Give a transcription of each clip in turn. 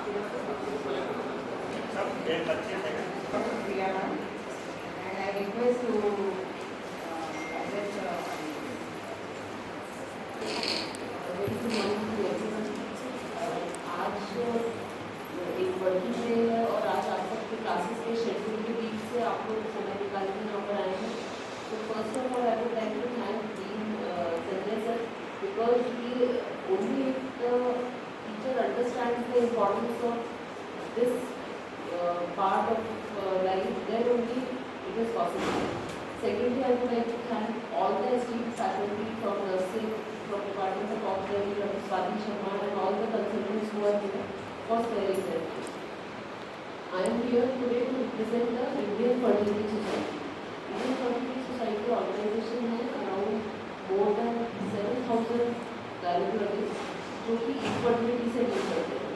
Priya ma'am, and I request to address very good morning to everyone. आज एक working day है और आज आप सबके क्लासेस के शेड्यूल के बीच से आप लोग समय निकाल के यहाँ पर आए हैं. तो first of all I would like to thank dean Sanjay sir because he only if the teacher understands the importance of this part of life, then only it is possible. Secondly, I would like to thank all the esteemed faculty from nursing, from Department of Ophthalmology, Dr. Swati Sharma, and all the consultants who are here for sparing their time. I am here today to represent the Indian Fertility Society. Indian Fertility Society organization है around more than 7,000 gynecologists जो कि infertility से deal करते हैं.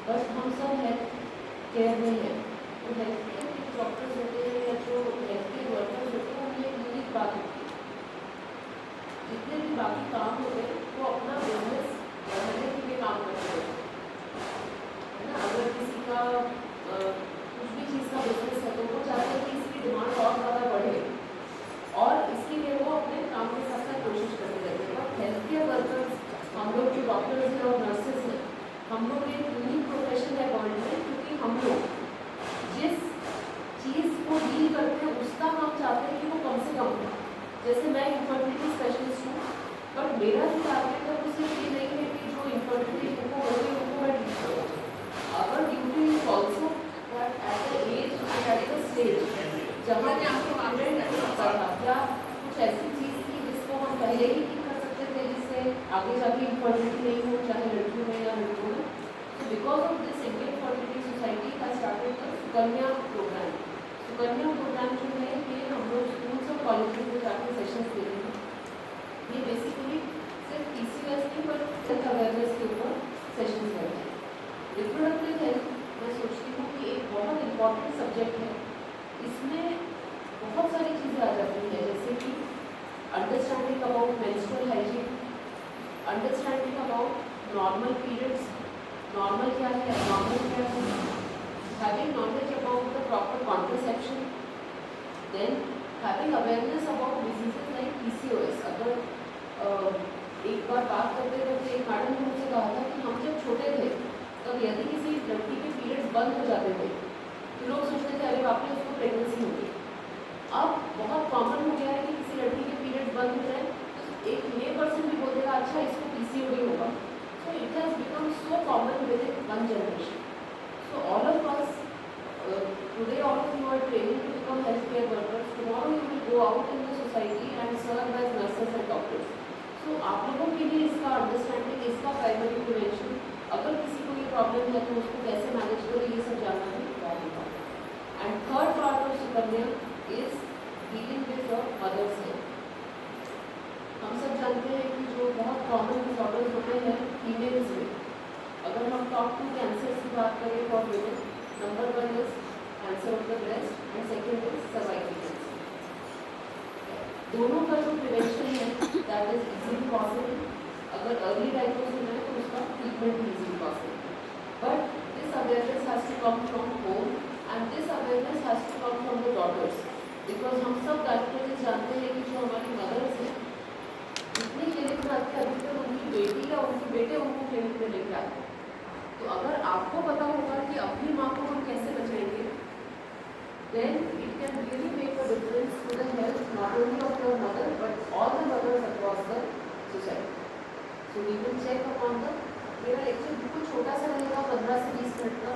But हम सब health care में है. तो हेल्थ केयर के डॉक्टर्स होते हैं या जो हेल्थ केयर वर्कर्स होते हैं उनमें एक यूनिक बात होती है. जितने भी बाकी काम होते हैं वो अपना बिजनेस बढ़ाने के लिए काम करते हैं, है ना. अगर किसी का कुछ भी चीज़ का बिजनेस है तो वो चाहते हैं कि इसकी डिमांड और ज़्यादा बढ़े और इसके लिए वो अपने काम के साथ साथ कोशिश करते रहते हैं. और हेल्थ केयर वर्कर्स, हम लोग जो डॉक्टर्स हैं और नर्सेज हैं, हम लोग एक यूनिक प्रोफेशन है गवर्नमेंट में, क्योंकि हम लोग जिस चीज़ को डील करते हैं उसका हम चाहते हैं कि वो कम से कम हो. जैसे मैं इन्फर्टिलिटी स्पेशलिस्ट हूँ, बट मेरा जो टारगेट है वो सिर्फ ये नहीं है कि जो इन्फर्टिलिटी उनको हो रही है उनको मैं डील करूँ. अगर duty is also at the age at the stage जहाँ आपको मामले नहीं होता था, क्या कुछ ऐसी चीज़ थी जिसको हम पहले ही ठीक कर सकते थे जिससे आगे जाके इन्फर्टिलिटी नहीं हो, चाहे लड़कियों में या लड़कों में. तो because of this Indian fertility society has started the Sukanya program. Sukanya program जो है ये हम लोग स्कूल्स और कॉलेजेस में जाकर सेशंस दे रहे हैं. ये बेसिकली सिर्फ PCOS नहीं बट हेल्थ अवेयरनेस के ऊपर सेशंस रहते हैं. रिप्रोडक्टिव हेल्थ मैं सोचती हूँ कि एक बहुत इम्पॉर्टेंट सब्जेक्ट है. इसमें बहुत सारी चीज़ें आ जाती हैं, जैसे कि understanding about menstrual hygiene, understanding about normal periods, normal क्या है, एब्नॉर्मल क्या है, having knowledge about the proper contraception, then having awareness about diseases like PCOS. अगर एक बार बात करते करते एक मैडम ने मुझे कहा था कि हम जब छोटे थे तब यदि किसी लड़की के पीरियड्स बंद हो जाते थे तो लोग सोचते थे अरे बाप रे उसको प्रेगनेंसी होगी. अब बहुत कॉमन हो गया है कि किसी लड़की के पीरियड्स बंद हो जाए तो एक ले पर्सन भी बोलेगा अच्छा इसको PCOD होगा. So it has become so common with in one generation. So all of us today all of you are training to become healthcare workers. Tomorrow you will go out in the society and serve as nurses and doctors. So आप लोगों के लिए इसका understanding, इसका primary prevention, अगर किसी को ये प्रॉब्लम है तो उसको कैसे मैनेज करें, ये सब जानना है बहुत important. And third part of Sukanya is dealing with your mother's health. हम सब जानते हैं कि जो बहुत कॉमन डिसऑर्डर्स होते हैं फीमेल्स में, अगर हम टॉप 2 कैंसर्स की बात करें for women, number 1 is cancer of the breast and second is cervical cancer. दोनों का जो प्रिवेंशन है दैट इज इजीली पॉसिबल. अगर अर्ली डायग्नोसिस है तो उसका ट्रीटमेंट भी easily possible. But this awareness has to come from home and this awareness has to come from the daughters. Because हम सब गायनेकोलॉजिस्ट जानते हैं कि जो हमारी मदर्स हैं जितनी क्लिनिक में आती है अधिकतर उनकी बेटी या उनके बेटे उनको क्लिनिक में लेके आते हैं. तो अगर आपको पता होगा कि अपनी माँ को हम कैसे बचाएंगे, then it can really make a difference to the health not only of your mother but all the mothers across the society. So we will check upon the. मेरा लेक्चर बिल्कुल छोटा सा रहेगा, 15 से 20 मिनट का.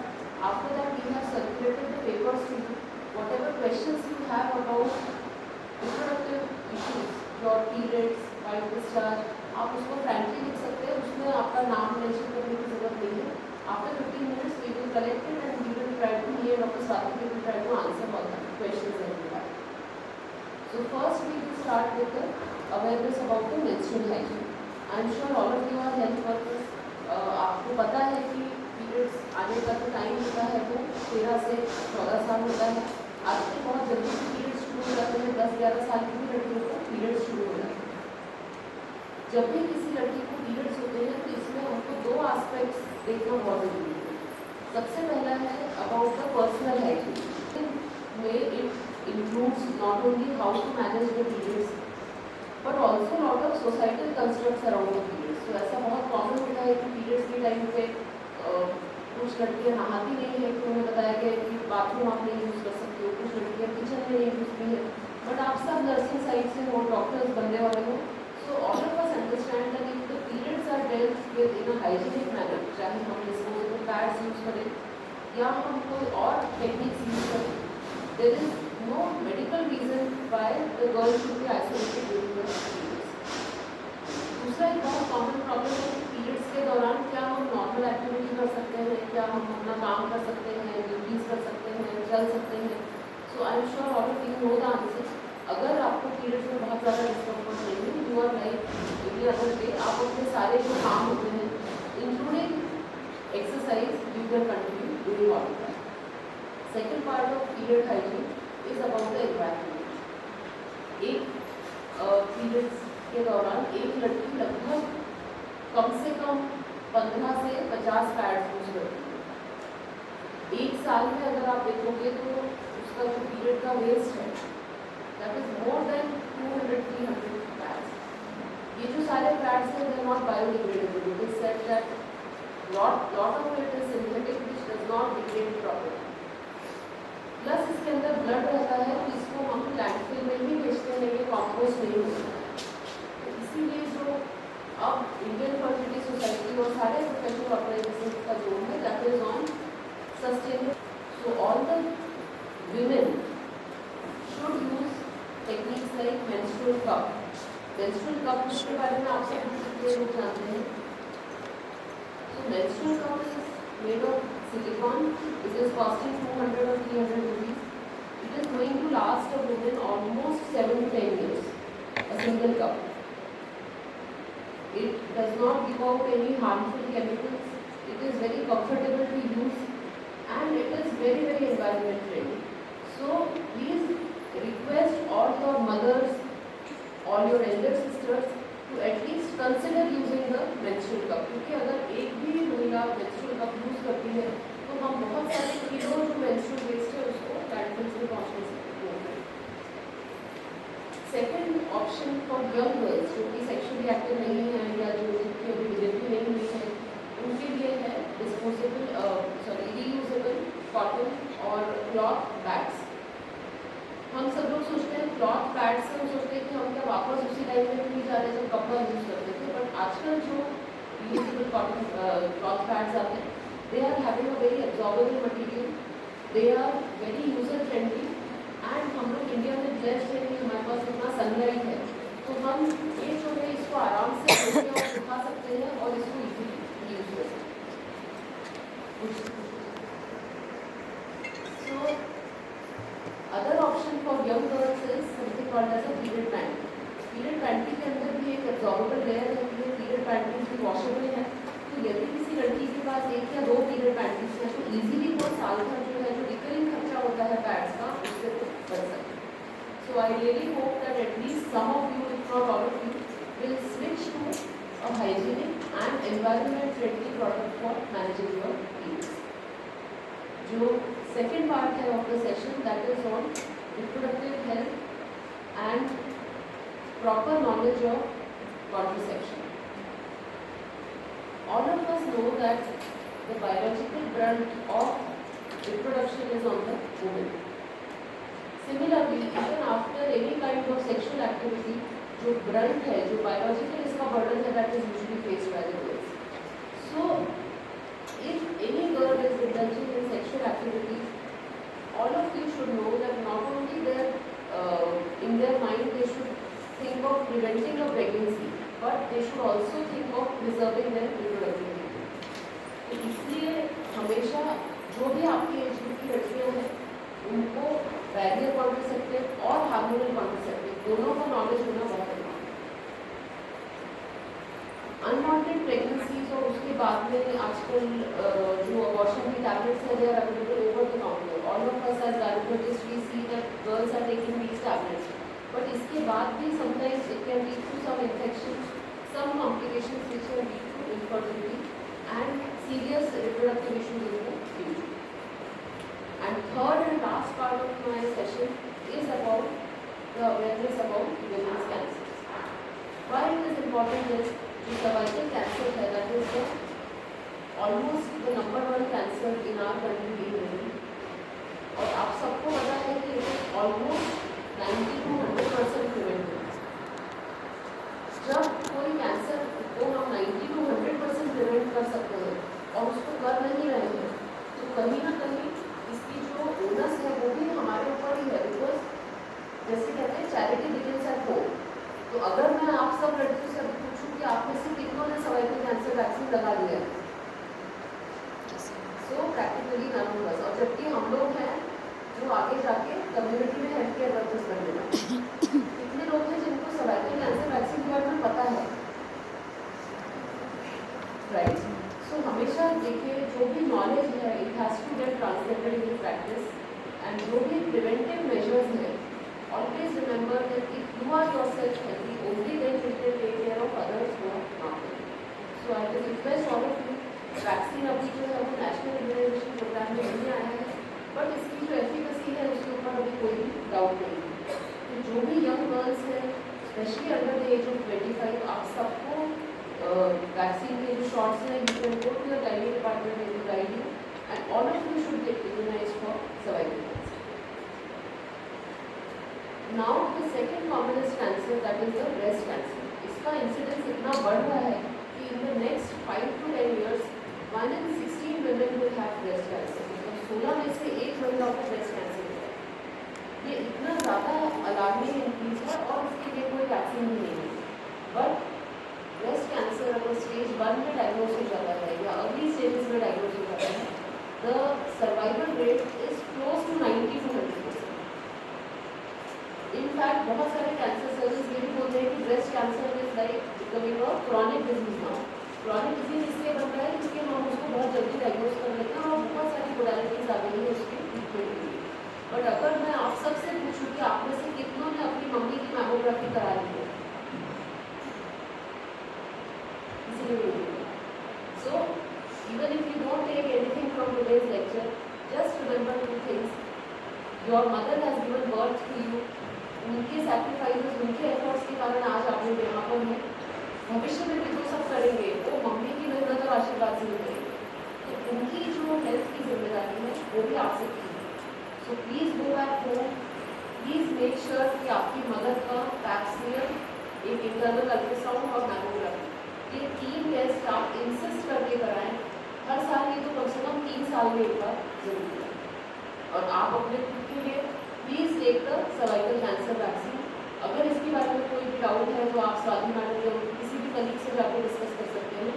After that we have circulated the papers to you. Whatever questions you have about reproductive issues, your periods, white discharge, आप उसको frankly लिख सकते हैं. उसमें आपका नाम मेंशन करने की जरूरत नहीं है. After 15 minutes we will collect it and we will try to, me and Dr. Swati will try to answer all the questions that you have. So first we will start with the awareness about the menstrual hygiene. I am sure all of you are health workers. आपको पता है कि periods आने का जो time होता है वो 13 से 14 साल होता है. आजकल बहुत जल्दी से पीरियड्स शुरू हो जाते हैं. 10-11 साल की भी लड़कियों को पीरियड्स शुरू हो जाते हैं. जब भी किसी लड़की को पीरियड्स होते हैं तो इसमें हमको 2 एस्पेक्ट्स देखना बहुत जरूरी है. सबसे पहला है अबाउट द पर्सनल हाइजीन में it includes not only how to manage the periods but also lot of societal constructs around the periods. तो ऐसा बहुत कॉमन होता है कि पीरियड्स के टाइम पे कुछ लड़कियाँ नहाती नहीं है, तो उन्हें बताया गया कि बाथरूम आप नहीं यूज़ कर सकते हो, कुछ लड़कियाँ किचन में नहीं घुसती है, बट आप सब नर्सिंग साइड से हो, डॉक्टर्स बनने वाले हो, so all of us understand that if the periods are dealt with in a hygienic manner, चाहे हम डिस्पोजेबल पैड्स यूज़ करें या हम कोई और टेक्निक्स यूज़ करें, there is no medical reason why the girl should be isolated during the periods. दूसरा एक बहुत कॉमन प्रॉब्लम है कि पीरियड्स के दौरान क्या हम नॉर्मल एक्टिविटी कर सकते हैं, क्या हम अपना काम कर सकते हैं, ड्यूटीज कर सकते हैं, चल सकते हैं। So I am sure all of you know the answer. अगर आपको पीरियड्स में बहुत ज़्यादा डिस्कम्फर्ट नहीं है, you are like any other day, आप अपने सारे जो काम होते हैं including exercise you can continue doing all of that. Second part of period hygiene is about the environment. एक periods के दौरान एक लड़की लगभग कम से कम 15 से 50 पैड्स यूज करती है। एक साल में अगर आप देखोगे तो उसका जो पीरियड का वेस्ट है that is more than 200-300 pads. ये जो सारे पैड्स हैं they are not biodegradable, it is said that lot of it is synthetic which does not degrade properly. Plus इसके अंदर ब्लड रहता है तो इसको हम लैंडफिल में भी बेचते हैं, ये कॉम्पोस्ट नहीं होता। तो इसीलिए जो अब इंडियन फर्टिलिटी सोसाइटी और सारे प्रोफेशनल ऑर्गेनाइजेशन का जो है that is on sustainable. So all the women should use techniques like menstrual cup. menstrual cup के बारे में आप सब कितने लोग जानते हैं? Menstrual cup is made of silicone. It is costing 200 or 300 rupees. It is going to last a woman almost 7 to 10 years. A single cup. It does not give out any harmful chemicals. It is very comfortable to use, and it is very environment friendly. So please request all your mothers, all your elder sisters to at least consider using the menstrual cup, क्योंकि अगर एक भी महिला menstrual cup use करती है तो हम बहुत सारे किलो जो menstrual waste है उसको लैंडफिल्स में पहुंचा सकते हैं। Second option for young girls जो कि सेक्सुअली एक्टिव नहीं है या जो जिनकी अभी डिलीवरी नहीं हुई है उनके लिए है डिस्पोजेबल रीयूजेबल कॉटन और क्लॉथ बैग्स। हम सब लोग सोचते हैं क्लॉथ पैड से हम सोचते हैं कि हम क्या वापस उसी टाइम में नहीं जा रहे जब कपड़ा यूज़ करते थे, बट आजकल जो यूजेबल कॉटन क्लॉथ पैड्स आते हैं they are having a very absorbable material, they are very user friendly, and हम लोग इंडिया में ब्लेस्ड है कि हमारे पास इतना सनलाइट है तो हम ये जो है इसको आराम से सुखा सकते हैं और इसको इजीली यूज कर सकते हैं। So other option for young girls is something called as a period panty. Period panty के अंदर भी एक एब्जॉर्बेबल लेयर रहती है, पीरियड पैंटी भी वॉशेबल है, तो यदि किसी लड़की के पास 1 या 2 पीरियड पैंटीज है तो इजीली वो साल भर जो है जो रिकरिंग खर्चा होता है पैड्स का उससे तो बच सकते हैं। So I really hope that at least some of you if not all of you will switch to a hygienic and environment friendly product for managing your periods. जो सेकेंड पार्ट है of the session that is on reproductive health and proper knowledge of contraception. All of us know that the biological brunt of reproduction is on the woman. Similarly, even after any kind of sexual activity, जो brunt है, जो biological इसका burden है, that is usually faced by the girls. So, if any girl is indulging in sexual activities, all of you should know that not only in their mind they should think of preventing a pregnancy, but they should also think of preserving their reproductive health. तो इसलिए हमेशा जो भी आपकी age group की लड़कियाँ हैं उनको बैरियर कॉन्ट्रासेप्टिव और हार्मोनल कॉन्ट्रासेप्टिव दोनों का नॉलेज होना बहुत important है। अनवांटेड प्रेगनेंसीज और उसके बाद में आजकल जो अबॉर्शन की टैबलेट्स हैं they are available over the counter. All of us as gynaecologist we see that girls are taking these tablets, but इसके बाद भी sometimes it can lead to some infections, some complications which can lead to infertility and serious reproductive issues in the future. last part of my session is about the awareness about women's cancers. Why it is important is the cervical cancer है, that is the almost the number one cancer in our country in women. और आप सबको पता है कि it is almost 90 to 100% preventable. जब कोई cancer को हम 90 to 100% प्रिवेंट कर सकते हैं और उसको कर नहीं रहे हैं, तो कहीं ना कहीं इसकी जो ओनस है वो भी हमारे ऊपर ही है, बिकॉज जैसे कहते हैं चैरिटी बिगिंस एट होम। तो अगर मैं आप सब लड़कियों से अभी पूछूं कि आप में से कितनों ने सर्वाइकल कैंसर वैक्सीन लगा लिया है, so practically none of us. और जबकि हम लोग हैं जो आगे जाके कम्युनिटी में हेल्थ केयर वर्कर्स बनने वाले, कितने लोग हैं जिनको सर्वाइकल कैंसर वैक्सीन के बारे में पता है, राइट? सो हमेशा देखिए जो भी नॉलेज है it has to get translated in practice, and जो भी प्रिवेंटिव मेजर्स हैं always remember that if you are yourself healthy only then you can take care of others who are not healthy. So I will request all of you, vaccine अभी जो है वो national immunisation programme में नहीं आया है, but इसकी जो एफिकेसी है उसके ऊपर अभी कोई भी डाउट नहीं है। तो जो भी यंग गर्ल्स हैं specially under the age of 25, आप सबको वैक्सीन के जो शॉट्स हैं you can go to the गाइनिक department and will guide you, and all of you should get immunised for cervical cancer. Now the second commonest cancer that is the breast cancer. इसका incidence इतना बढ़ रहा है कि in the next 5 to 10 years 1 in 16 women will have breast cancer। मतलब 16 में से एक महिला को ब्रेस्ट कैंसर है। ये इतना ज़्यादा अलार्मिंग इंक्रीज है और इसके लिए कोई वैक्सीन भी नहीं है। बट ब्रेस्ट कैंसर अगर स्टेज 1 में डायग्नोज हो जाता है या अर्ली स्टेजेस में डायग्नोज हो जाता है, the survival rate is close to 90 to 100%। In fact बहुत सारे कैंसर सर्जन्स ये भी बोलते हैं कि breast cancer is like becoming a chronic disease now. Chronic disease इसलिए बन रहा है क्योंकि हम उसको बहुत जल्दी डायग्नोज कर लेते हैं और बहुत सारी मोडालिटीज आ गई है उसकी ट्रीटमेंट के लिए। बट अगर मैं आप सबसे पूछूं कि आप में से कितनों ने अपनी मम्मी की मैमोग्राफी करा ली है, so even if you don't take anything from today's lecture, just remember 2 things. Your mother has given birth to you. उनके सैक्रिफाइसेस, उनके एफर्ट्स के कारण आज आप लोग यहाँ पर हैं। भविष्य में भी जो सब करेंगे वो मम्मी की मेहनत और आशीर्वाद से करेंगे, तो उनकी जो हेल्थ की जिम्मेदारी है वो भी आपसे की है। So please go back home, please make sure कि आपकी मदर का पैप स्मीयर, एक इंटरनल अल्ट्रासाउंड और मैमोग्राफी, ये 3 टेस्ट आप इंसिस्ट करके कराएं। हर साल ये तो कम से कम 3 साल में एक बार जरूर करें। और आप अपने खुद के लिए please take the cervical cancer vaccine. अगर इसके बारे में कोई भी डाउट है तो आप स्वाति मैडम या किसी भी कलीग से जाकर डिस्कस कर सकते हैं।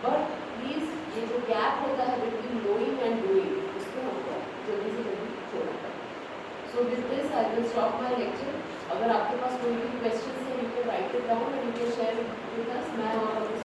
बट प्लीज़ ये जो गैप होता है बिटवीन नोइंग एंड डूइंग, उसको हमको जल्दी से जल्दी छोड़ना पड़ेगा। So with this I will stop my lecture. अगर आपके पास कोई भी क्वेश्चन है you can write it down and you can share with us. मैं और